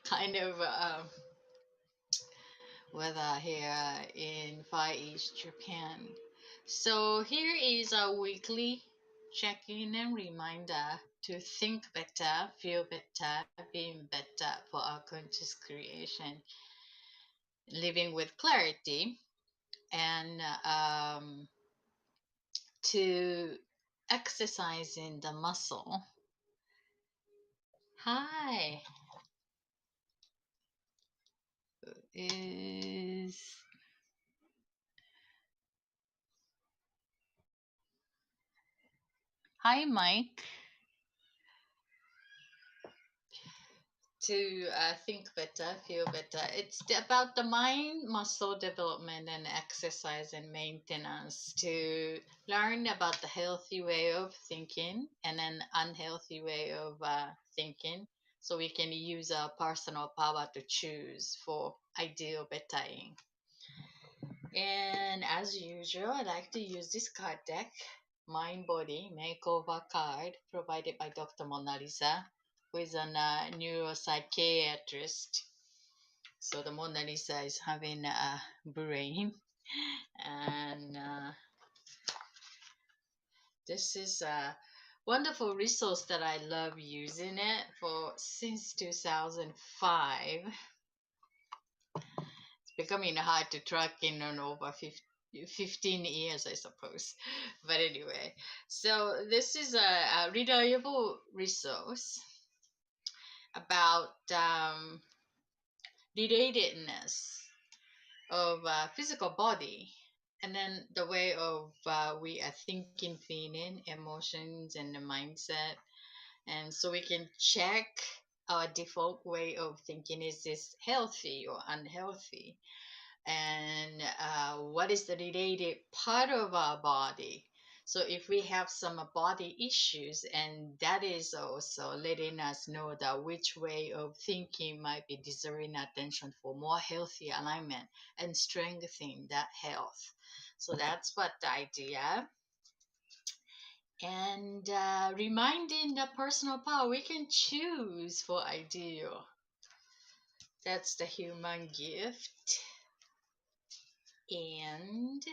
kind of weather here in Far East Japan. So here is a weekly check-in and reminder to think better, feel better, being better for our conscious creation, living with clarity, and to exercising the muscle. Hi, is hi Mike. To think better, feel better. It's about the mind, muscle development, and exercise and maintenance to learn about the healthy way of thinking and an unhealthy way of thinking. So we can use our personal power to choose for ideal bettering. And as usual, I like to use this card deck, Mind Body Makeover card, provided by Dr. Mona Lisa, who is a neuropsychiatrist. So the Mona Lisa is having a brain, and this is a wonderful resource that I love using it for since 2005. Becoming hard to track in on over 15 years, I suppose. But anyway, so this is a reliable resource about relatedness of physical body and then the way of we are thinking, feeling, emotions, and the mindset. And so we can check our default way of thinking, is this healthy or unhealthy? And what is the related part of our body. So if we have some body issues, and that is also letting us know that which way of thinking might be deserving attention for more healthy alignment and strengthening that health. So that's what the idea. And reminding the personal power we can choose for ideal. That's the human gift. And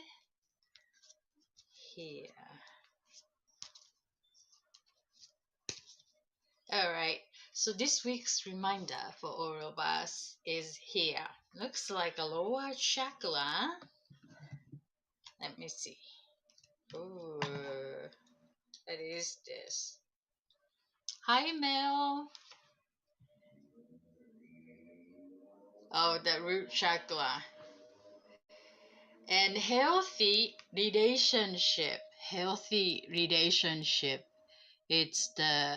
here. All right. So this week's reminder for all of us is here. Looks like a lower chakra. Let me see. Ooh, what is this? Hi, Mel. Oh, the root chakra. And healthy relationship. Healthy relationship. It's the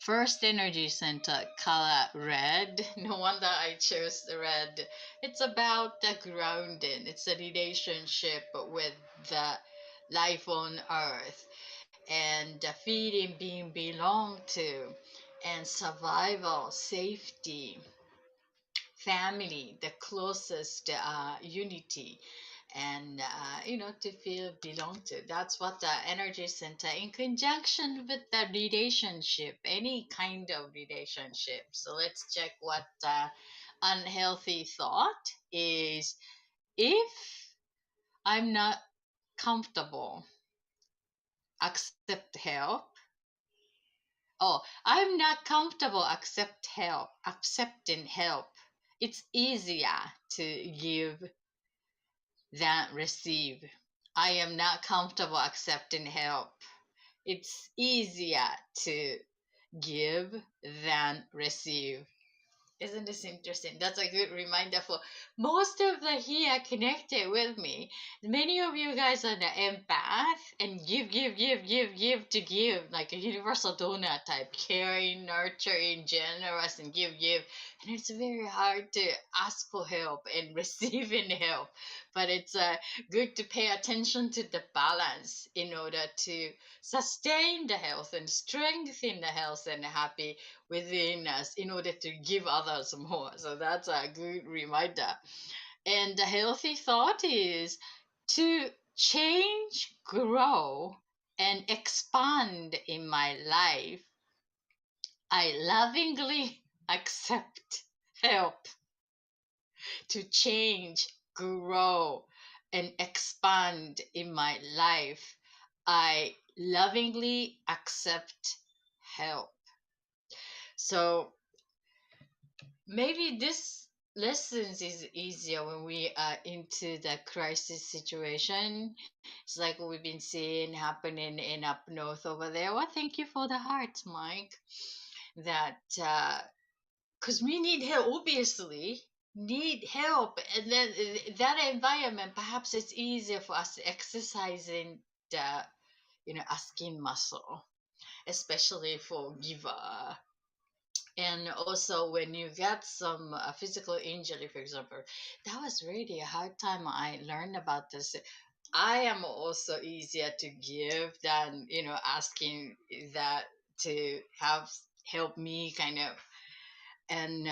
first energy center, color red. No wonder I chose the red. It's about the grounding. It's a relationship with the life on earth and the feeling being belonged to and survival, safety, family, the closest unity, and to feel belong to. That's what the energy center in conjunction with the relationship, any kind of relationship. So let's check what unhealthy thought is. If I'm not comfortable, accept help. Oh, I'm not comfortable accepting help. It's easier to give than receive. I am not comfortable accepting help. It's easier to give than receive. Isn't this interesting? That's a good reminder for most of the here connected with me. Many of you guys are the empath and give to give, like a universal donor type, caring, nurturing, generous, and give. And it's very hard to ask for help and receiving help. But it's good to pay attention to the balance in order to sustain the health and strengthen the health and happy within us in order to give others more. So that's a good reminder. And the healthy thought is to change, grow, and expand in my life. I lovingly accept help to change, grow, and expand in my life, I lovingly accept help. So maybe this lessons is easier when we are into the crisis situation. It's like we've been seeing happening in up north over there. Well, thank you for the heart, Mike. That because we need help, obviously need help, and then that environment, perhaps it's easier for us to exercising the asking muscle, especially for giver. And also, when you get some physical injury, for example, that was really a hard time. I learned about this. I am also easier to give than asking that to have help me kind of. And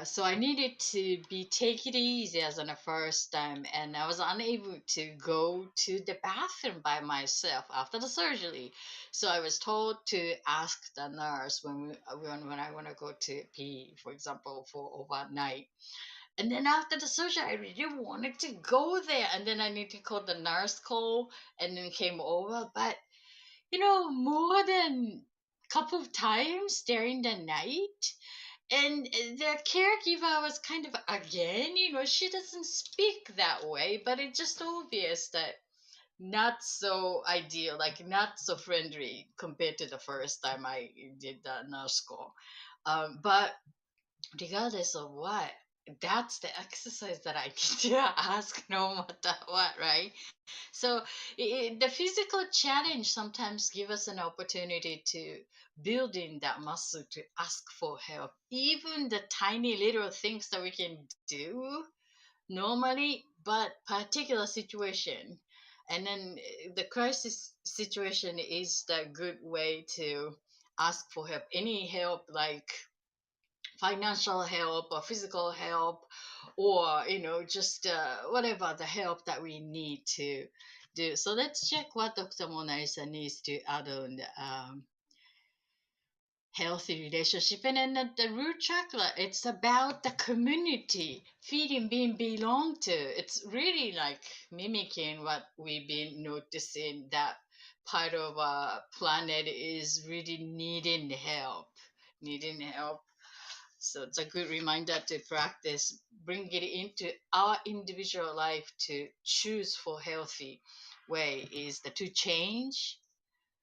so I needed to be take it easy as on the first time, and I was unable to go to the bathroom by myself after the surgery. So I was told to ask the nurse when I want to go to pee, for example, for overnight. And then after the surgery, I really wanted to go there, and then I need to call the nurse call, and then came over. But more than couple of times during the night, and the caregiver was kind of, again, she doesn't speak that way, but it's just obvious that not so ideal, like not so friendly compared to the first time I did the nurse call. But regardless of what, that's the exercise that I need to ask no matter what, right? So the physical challenge sometimes give us an opportunity to build in that muscle to ask for help. Even the tiny little things that we can do normally, but particular situation. And then the crisis situation is the good way to ask for help. Any help like financial help or physical help, or just whatever the help that we need to do. So let's check what Dr. Mona Lisa needs to add on healthy relationship. And then the root chakra, it's about the community, feeling being belong to. It's really like mimicking what we've been noticing, that part of our planet is really needing help. So it's a good reminder to practice, bring it into our individual life to choose for healthy way is the to change,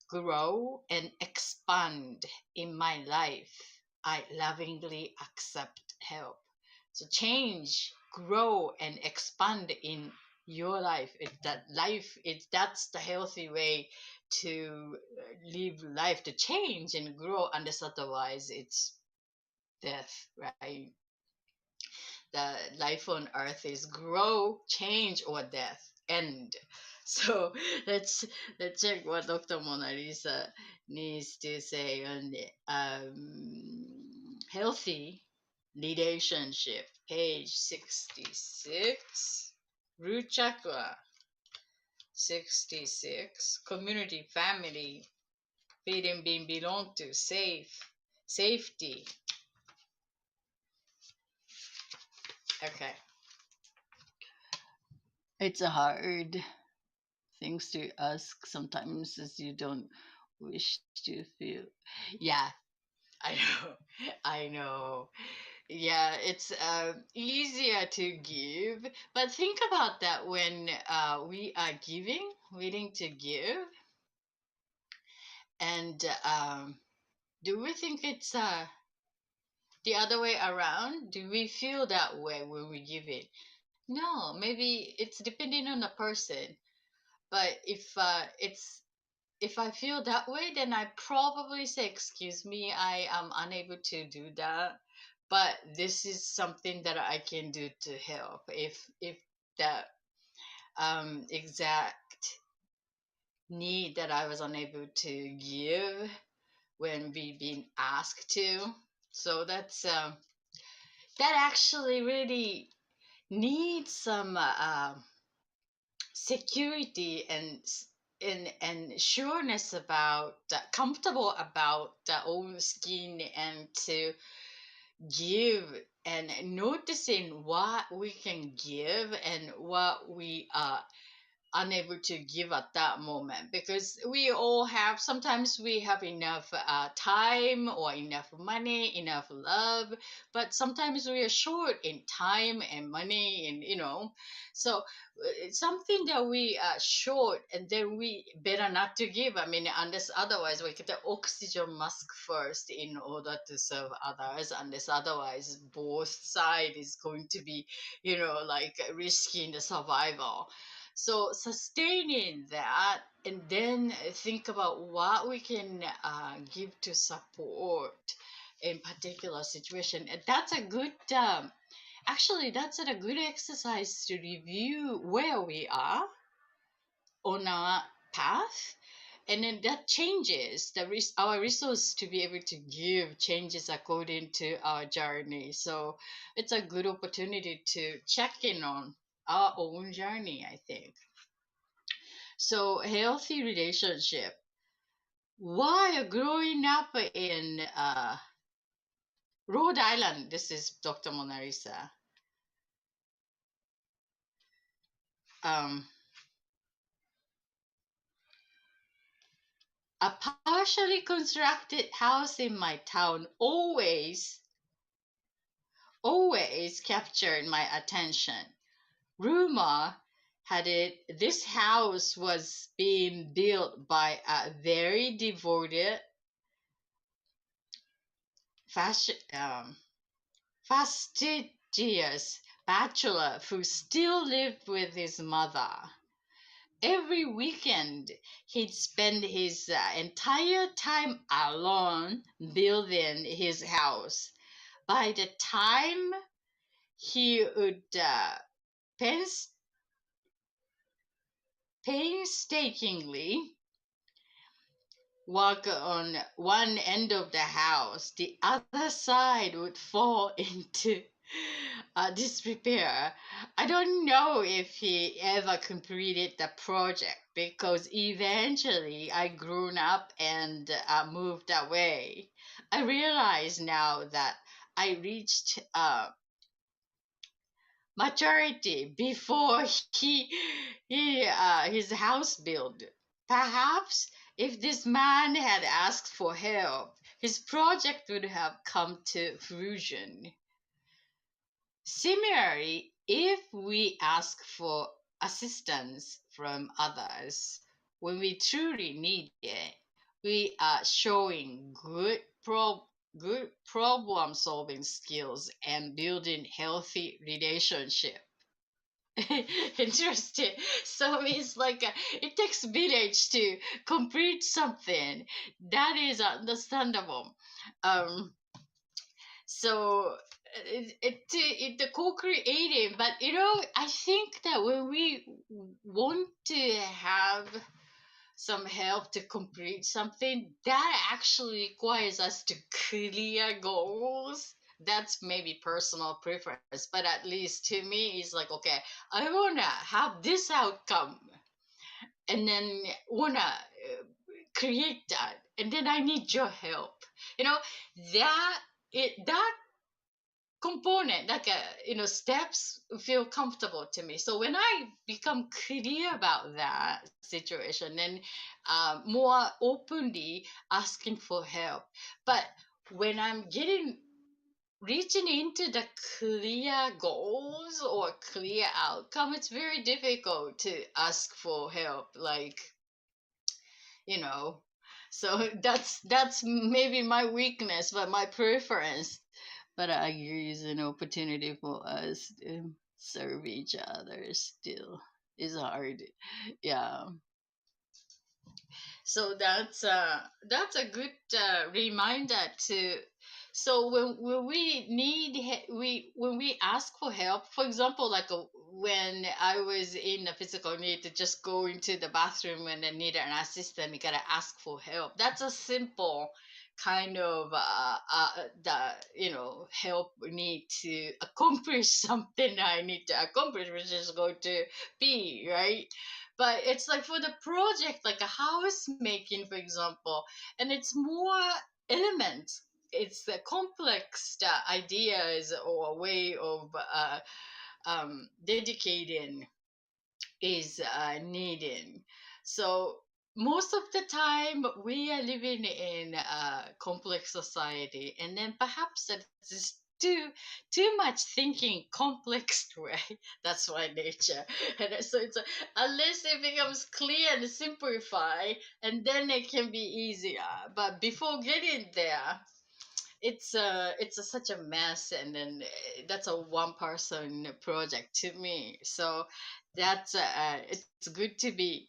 grow, and expand in my life. I lovingly accept help. So change, grow, and expand in your life. That's the healthy way to live life, to change and grow. Unless otherwise, it's death, right? The life on earth is grow, change, or death, end. So let's let's check what Dr. Mona Lisa needs to say on the healthy relationship, page 66, root chakra 66, community, family, feeling being belonged to, safety. Okay. It's a hard things to ask sometimes as you don't wish to feel. Yeah, I know. I know. Yeah, it's easier to give, but think about that when we are giving, willing to give, and do we think it's the other way around? Do we feel that way when we give it? No, maybe it's depending on the person. But if I feel that way, then I probably say, "Excuse me, I am unable to do that, but this is something that I can do to help." If that exact need that I was unable to give when we been asked to, so that actually really needs some security and sureness about comfortable about their own skin, and to give and noticing what we can give and what we unable to give at that moment, because we all have, sometimes we have enough time or enough money, enough love, but sometimes we are short in time and money, and so it's something that we are short, and then we better not to give. I mean, unless otherwise we get the oxygen mask first in order to serve others, unless otherwise both side is going to be like risking the survival. So sustaining that, and then think about what we can give to support in particular situation. And that's a good actually that's a good exercise to review where we are on our path, and then that changes our resource to be able to give changes according to our journey. So it's a good opportunity to check in on our own journey, I think. So healthy relationship. While growing up in Rhode Island, this is Dr. Mona Lisa. Um, a partially constructed house in my town always captured my attention. Rumor had it this house was being built by a very devoted, fashion, fastidious bachelor who still lived with his mother. Every weekend, he'd spend his entire time alone building his house. By the time he would painstakingly work on one end of the house, the other side would fall into disrepair. I don't know if he ever completed the project because eventually I grew up and moved away. I realize now that I reached maturity before his house build. Perhaps if this man had asked for help, his project would have come to fruition. Similarly, if we ask for assistance from others when we truly need it, we are showing good problem solving skills and building healthy relationship. Interesting. So it's like it takes village to complete something. That is understandable. Um, so the co-creating, but I think that when we want to have some help to complete something, that actually requires us to clear goals. That's maybe personal preference, but at least to me it's like, okay, I wanna have this outcome, and then wanna create that, and then I need your help. you know that component, like steps feel comfortable to me. So when I become clear about that situation, then more openly asking for help. But when I'm getting reaching into the clear goals or clear outcome, it's very difficult to ask for help, like you know so that's maybe my weakness, but my preference. But I agree, it's an opportunity for us to serve each other still. It's hard. Yeah. So that's a good reminder to. So when we need when we ask for help, for example, like when I was in a physical need to just go into the bathroom and I need an assistant, we gotta ask for help. That's a simple kind of the help we need to accomplish something I need to accomplish, which is going to be right. But it's like for the project, like a house making, for example, and it's more elements. it's the complex ideas or a way of dedicating is needed. So most of the time we are living in a complex society, and then perhaps that is too much thinking complex way. That's why nature. And so it's unless it becomes clear and simplified, and then it can be easier. But before getting there, such a mess, and then that's a one person project to me. So that's it's good to be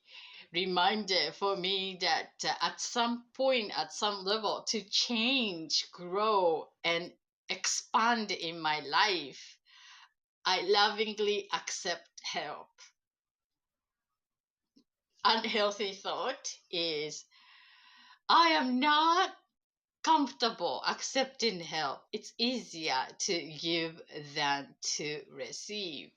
reminded for me that at some point, at some level, to change, grow, and expand in my life, I lovingly accept help. Unhealthy thought is, I am not comfortable accepting help. It's easier to give than to receive.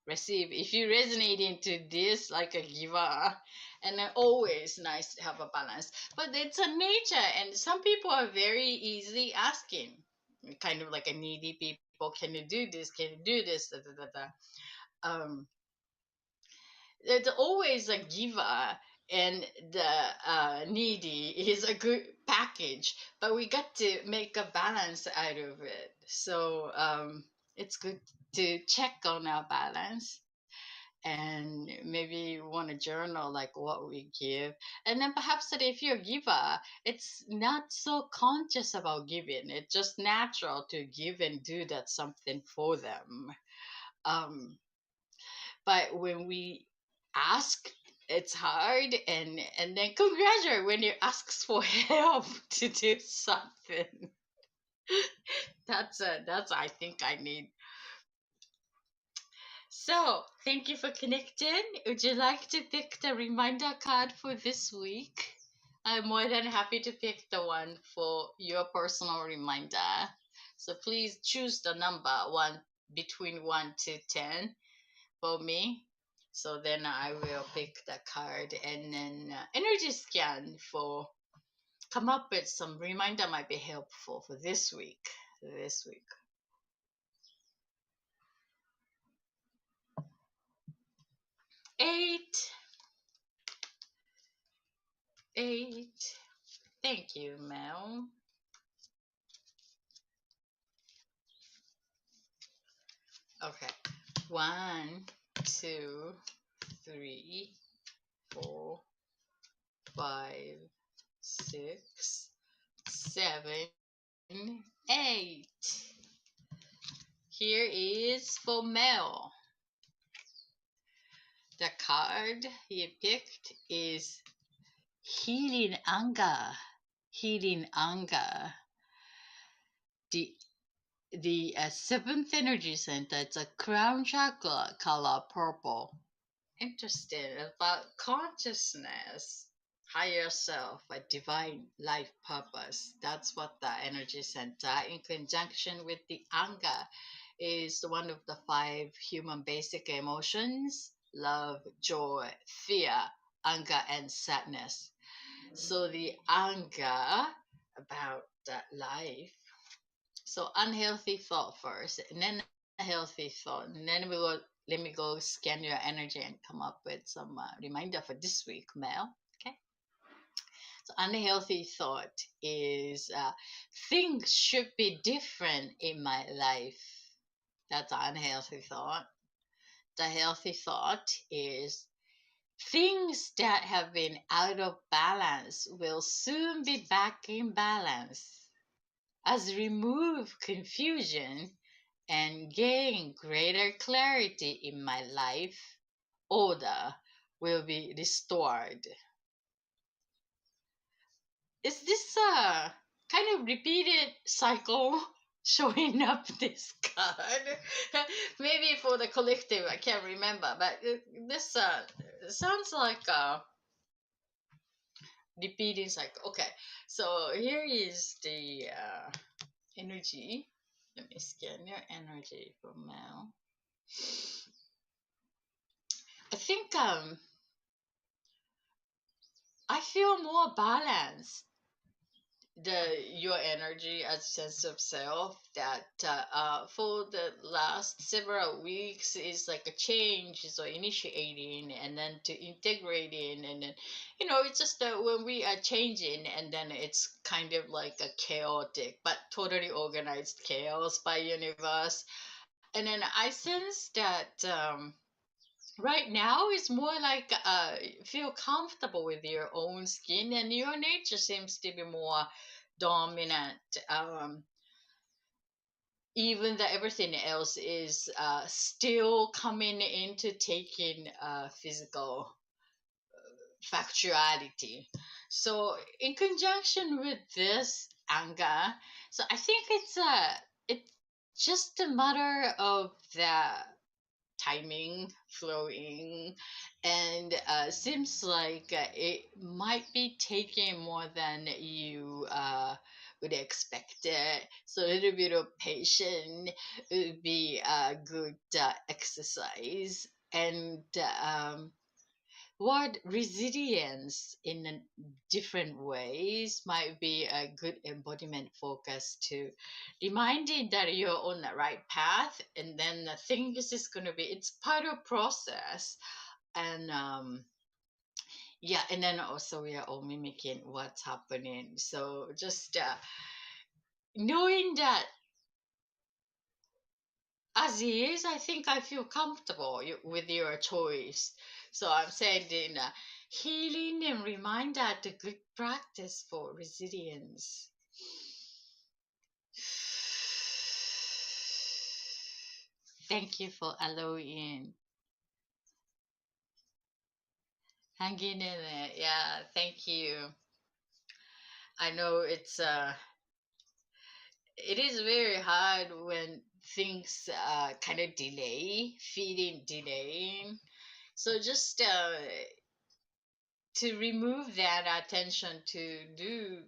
Receive. If you resonate into this like a giver, and always nice to have a balance. But it's a nature, and some people are very easily asking, kind of like a needy people. Can you do this? Can you do this? Da, da, da, da. Um, there's always a giver, and the needy is a good package, but we got to make a balance out of it. So it's good to check on our balance, and maybe want to journal like what we give. And then perhaps that if you're a giver, it's not so conscious about giving, it's just natural to give and do that something for them. um, but when we ask, it's hard, and then congratulate when you asks for help to do something. That's I think I need. So thank you for connecting. Would you like to pick the reminder card for this week? I'm more than happy to pick the one for your personal reminder. So please choose the number one between 1 to 10 for me. So then I will pick the card, and then energy scan for come up with some reminder might be helpful for this week. This week. 8, 8. Thank you, Mel. Okay. 1, 2, 3, 4, 5, 6, 7, 8. Here is for Mel. The card he picked is healing anger. Healing anger. The seventh energy center. It's a crown chakra color purple. Interesting about consciousness, higher self, a divine life purpose. That's what the energy center, in conjunction with the anger, is one of the 5 human basic emotions: love, joy, fear, anger, and sadness. So the anger about that life. So unhealthy thought first, and then a healthy thought, and then we go. Let me go scan your energy and come up with some reminder for this week, Mel. Okay. So unhealthy thought is things should be different in my life. That's an unhealthy thought. The healthy thought is things that have been out of balance will soon be back in balance. As remove confusion and gain greater clarity in my life, order will be restored. Is this a kind of repeated cycle showing up this card? Maybe for the collective, I can't remember, but this sounds like a repeating cycle. Okay, so here is the energy. Let me scan your energy for now. I think I feel more balanced the your energy as a sense of self, that for the last several weeks is like a change, so initiating and then to integrating, and then it's just that when we are changing, and then it's kind of like a chaotic but totally organized chaos by universe. And then I sense that right now is more like feel comfortable with your own skin, and your nature seems to be more dominant, even that everything else is still coming into taking physical factuality. So in conjunction with this anger, so I think it's just a matter of the timing flowing, and seems like it might be taking more than you would expect it. So a little bit of patience would be a good exercise. And what resilience in different ways might be a good embodiment focus to reminding that you're on the right path, and then the thing is just going to be it's part of process. And yeah, and then also we are all mimicking what's happening, so just knowing that as is, I think I feel comfortable with your choice. So I'm sending healing and reminder to good practice for resilience. Thank you for allowing. Hanging in there. Yeah, thank you. I know it is very hard when things kind of delay, feeling delaying. So just to remove that attention to do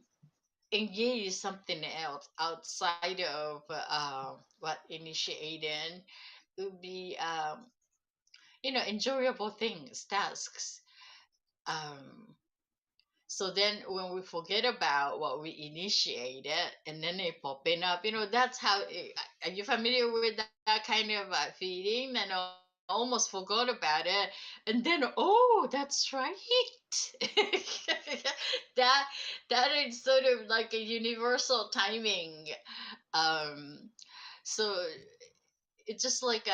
engage something else outside of what initiating would be enjoyable things, tasks. um so then when we forget about what we initiated, and then they popping up, that's how are you familiar with that kind of feeling? And almost forgot about it, and then oh, that's right. that that is sort of like a universal timing. um so it's just like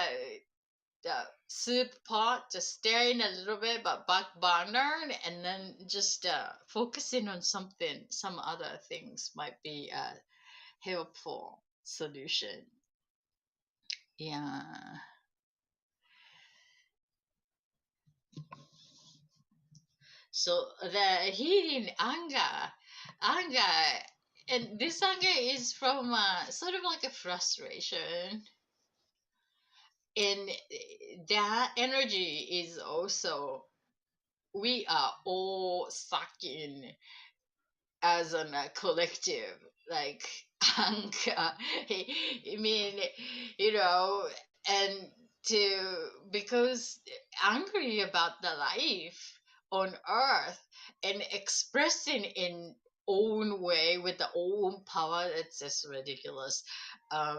the soup pot, just staring a little bit but back burner, and then just focusing on something, some other things might be a helpful solution. Yeah. So the healing anger, and this anger is from sort of like a frustration, and that energy is also we are all sucking as a collective, like anger. I mean, you know, and to because angry about the life on Earth and expressing in own way with the own power, it's just ridiculous.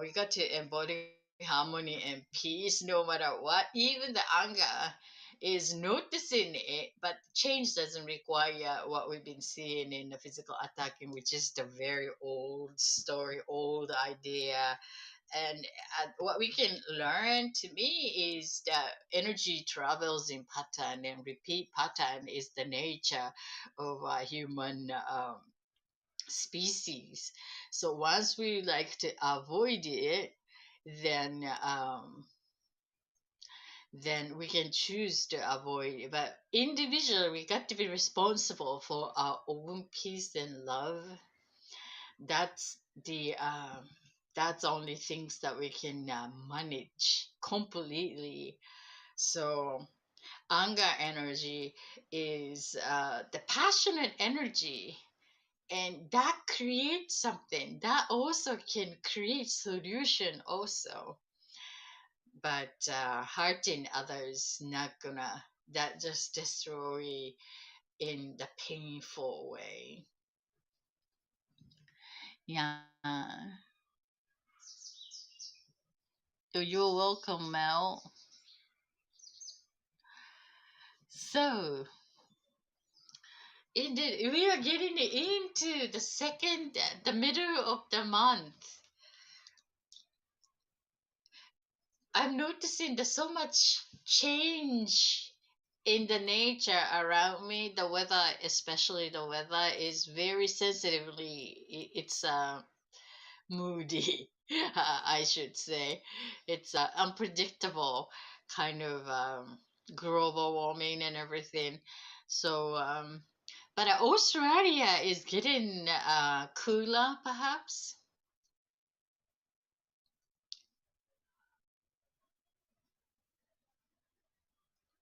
We got to embody harmony and peace no matter what, even the anger is noticing it, but change doesn't require what we've been seeing in the physical attacking, which is the very old story, old idea. And what we can learn to me is that energy travels in pattern, and repeat pattern is the nature of a human species. So once we like to avoid it, then then we can choose to avoid it. But individually, we got to be responsible for our own peace and love. That's the that's only things that we can manage completely. So anger energy is the passionate energy, and that creates something that also can create solution also. But hurting others not gonna, that just destroy in the painful way. Yeah. So you're welcome, Mel. So, indeed, we are getting into the middle of the month. I'm noticing there's so much change in the nature around me. The weather, especially the weather, is very sensitively. It's moody, I should say. It's unpredictable kind of global warming and everything. So, but Australia is getting cooler, perhaps.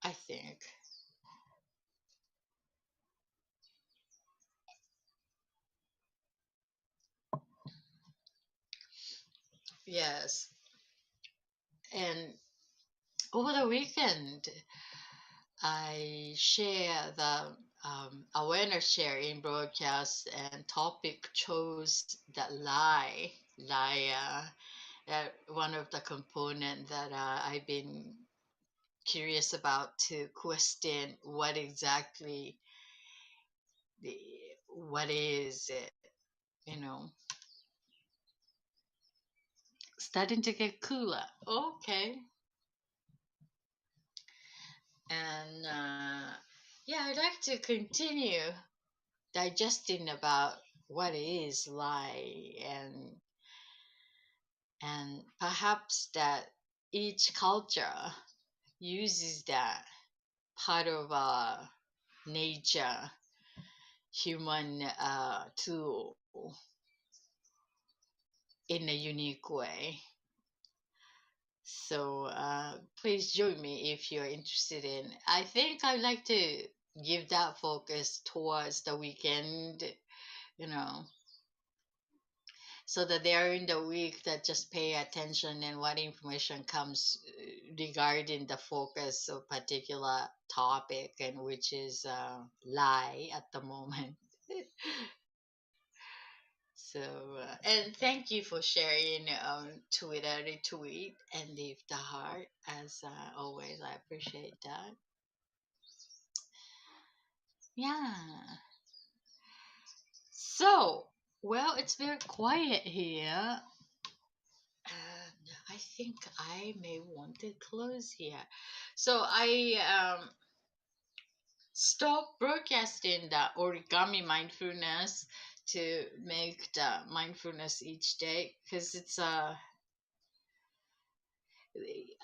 I think. Yes. And over the weekend, I share the awareness sharing broadcast and topic chose that one of the component that I've been curious about to question what exactly the what is it, you know, starting to get cooler. Okay, and yeah, I'd like to continue digesting about what is lie and perhaps that each culture uses that part of nature human tool in a unique way. So please join me if you're interested in. I think I'd like to give that focus towards the weekend, you know, so that they are in the week that just pay attention and what information comes regarding the focus of particular topic and which is lie at the moment. So and thank you for sharing Twitter retweet and leave the heart as always. I appreciate that. Yeah. So well, it's very quiet here. And I think I may want to close here. So I stopped broadcasting the origami mindfulness to make the mindfulness each day because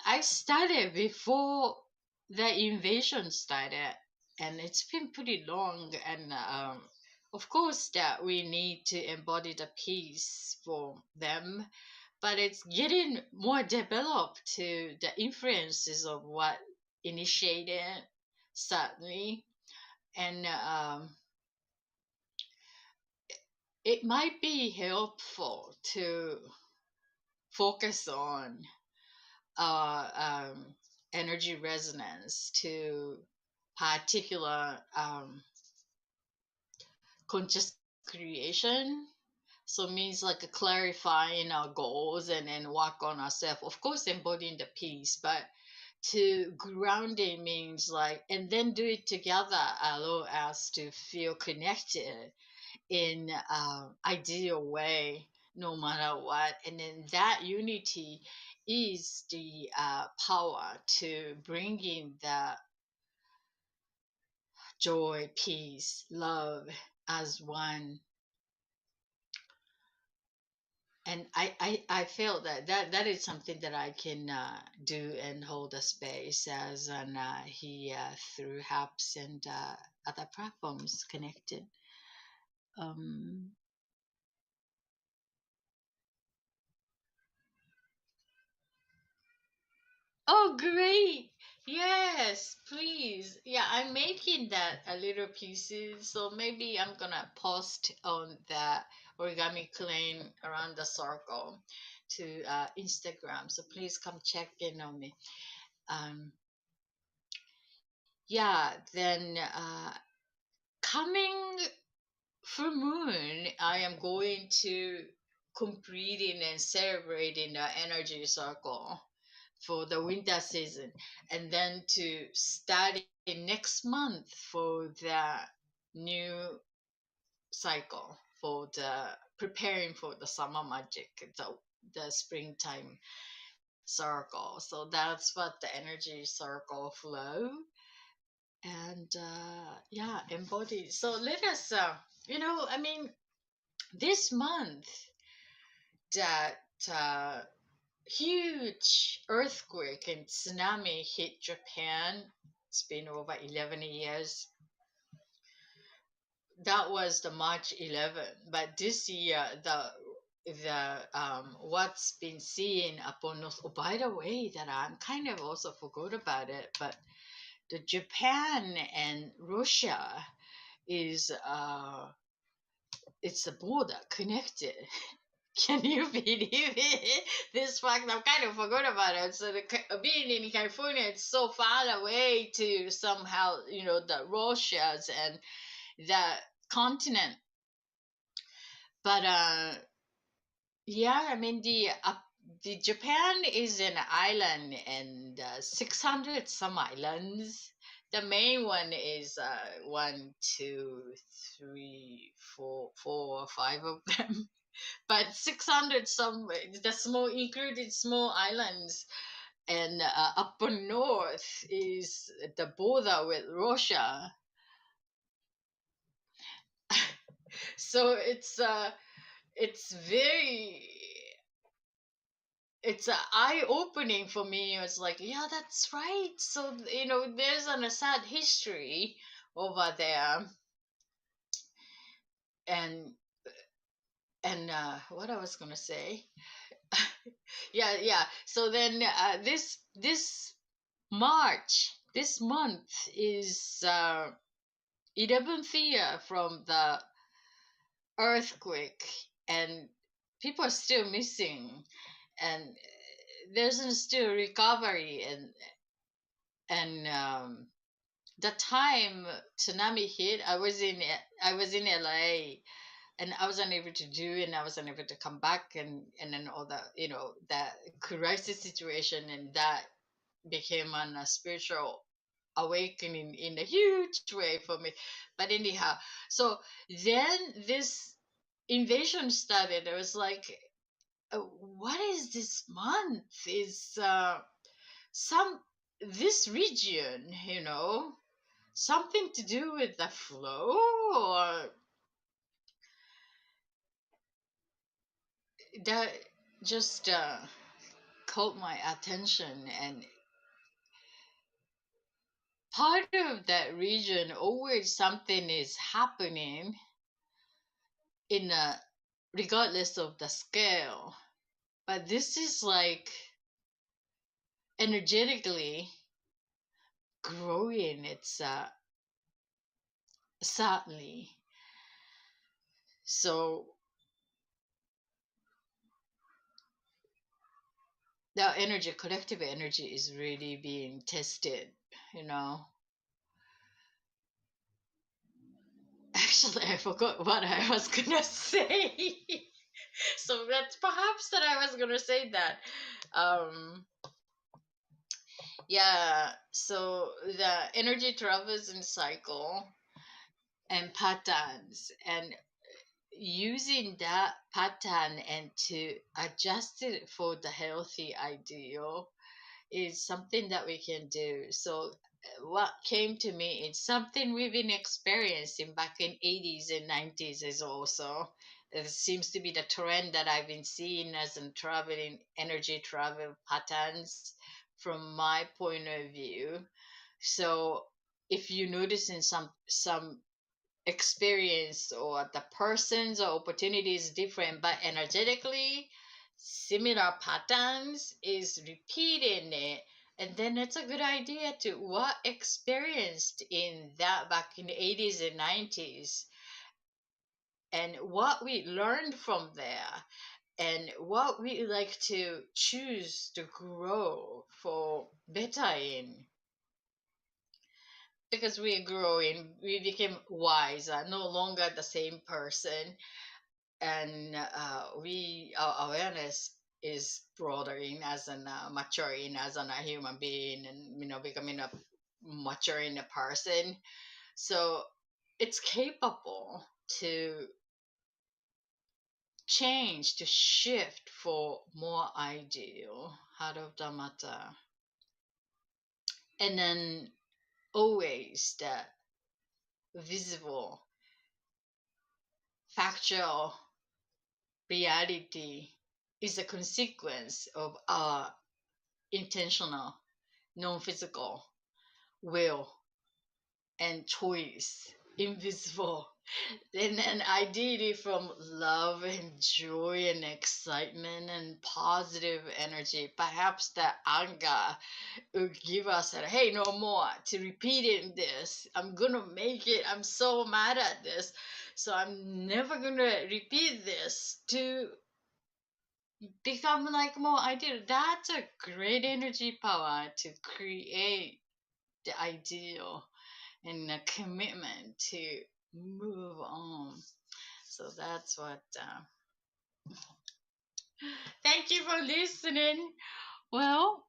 I started before the invasion started, and it's been pretty long. And of course, that we need to embody the peace for them, but it's getting more developed to the influences of what initiated suddenly, and it might be helpful to focus on energy resonance to particular conscious creation. So means like clarifying our goals and then work on ourselves. Of course, embodying the peace, but to grounding means like and then do it together allow us to feel connected in ideal way no matter what, and then that unity is the power to bringing the joy, peace, love as one. And I feel that that is something that I can do and hold a space as an he through apps and other platforms connected. um Oh, great. Yes, please. Yeah, I'm making that a little pieces. So maybe I'm gonna post on the origami clean around the circle to Instagram. So please come check in on me. Um, yeah, then coming. full moon, I am going to completing and celebrating the energy circle for the winter season, and then to start in next month for the new cycle for the preparing for the summer magic, the springtime circle. So that's what the energy circle flow and yeah, embody. So let us, I mean, this month that huge earthquake and tsunami hit Japan. It's been over 11 years. That was the March 11th. But this year, the what's been seen upon us. Oh, by the way, that I'm kind of also forgot about it, but the Japan and Russia is it's a border connected. Can you believe it? This fact, I've kind of forgot about it. So being in California, it's so far away to somehow, the Russias and the continent. But yeah, I mean the Japan is an island and 600 some islands. The main one is one, two, three, four or five of them. But 600 some, the small included small islands, and up north is the border with Russia. So it's very, it's eye opening for me. It's like, yeah, that's right. So there's a sad history over there. And what I was gonna say, yeah. So then this March, this month is 11th year from the earthquake, and people are still missing, and there's still recovery, and the time tsunami hit, I was in LA, and I wasn't able to do, and I wasn't able to come back, and then all the that crisis situation, and that became a spiritual awakening in a huge way for me. But anyhow, so then this invasion started. I was like, what is this month? Is some this region, something to do with the flow, or that just caught my attention. And part of that region, always something is happening in a regardless of the scale. But this is like energetically growing. It's sadly. So the energy, collective energy, is really being tested, you know. Actually, I forgot what I was gonna say. So that's perhaps that I was gonna say that. Yeah, so the energy travels in cycle and patterns, and using that pattern and to adjust it for the healthy ideal is something that we can do. So what came to me is something we've been experiencing back in 80s and 90s. Is also, it seems to be the trend that I've been seeing as in traveling energy travel patterns from my point of view. So if you notice in some experience, or the persons or opportunities different, but energetically similar patterns is repeating it, and then it's a good idea to what experienced in that back in the 80s and 90s, and what we learned from there, and what we like to choose to grow for better in. because we are growing, we became wiser, no longer the same person, and we our awareness is broadening as an maturing as a human being, and becoming a maturing a person. So it's capable to change, to shift for more ideal Harodamata. And then always the visible factual reality is a consequence of our intentional non-physical will and choice, invisible. And then ideally from love and joy and excitement and positive energy, perhaps the anger will give us that, hey, no more to repeating this. I'm gonna make it. I'm so mad at this. So I'm never gonna repeat this to become like more ideal. That's a great energy power to create the ideal and a commitment to move on. So that's what. Thank you for listening. Well,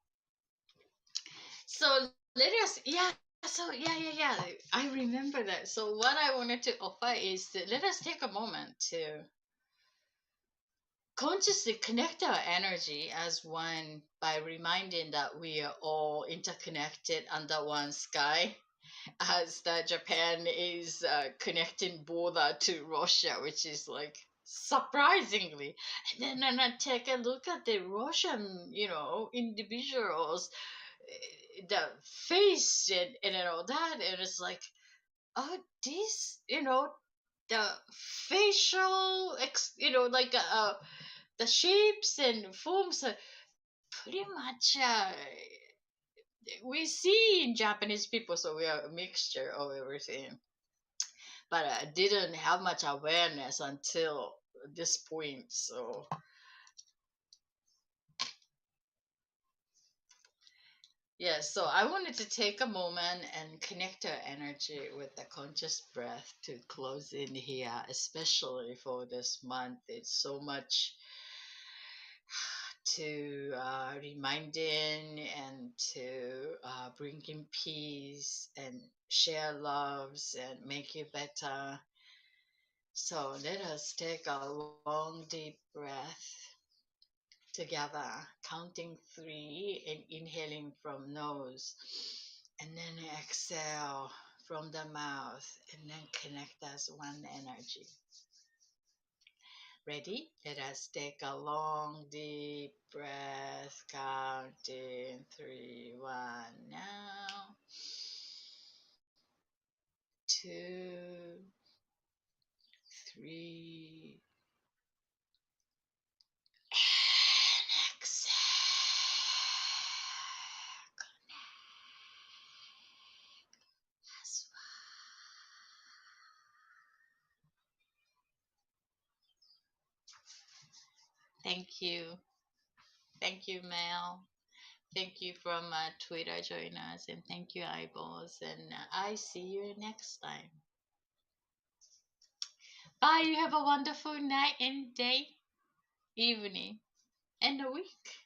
so let us, yeah. So yeah. I remember that. So what I wanted to offer is that let us take a moment to consciously connect our energy as one by reminding that we are all interconnected under one sky, as that Japan is connecting border to Russia, which is like surprisingly. And then I take a look at the Russian, individuals, the face and all that, and it's like, oh, this, the facial, like the shapes and forms are pretty much we see in Japanese people, so we are a mixture of everything. But I didn't have much awareness until this point. So yeah, so I wanted to take a moment and connect our energy with the conscious breath to close in here, especially for this month. It's so much to reminding and to bring in peace and share loves and make you better. So let us take a long deep breath together, counting three and inhaling from nose, and then exhale from the mouth, and then connect as one energy. Ready? Let us take a long deep breath, counting three. One now, two, three, and exhale. As well. Thank you. Thank you, Mel. Thank you from Twitter join us, and thank you, eyeballs. And I see you next time. Bye. You have a wonderful night and day, evening, and a week.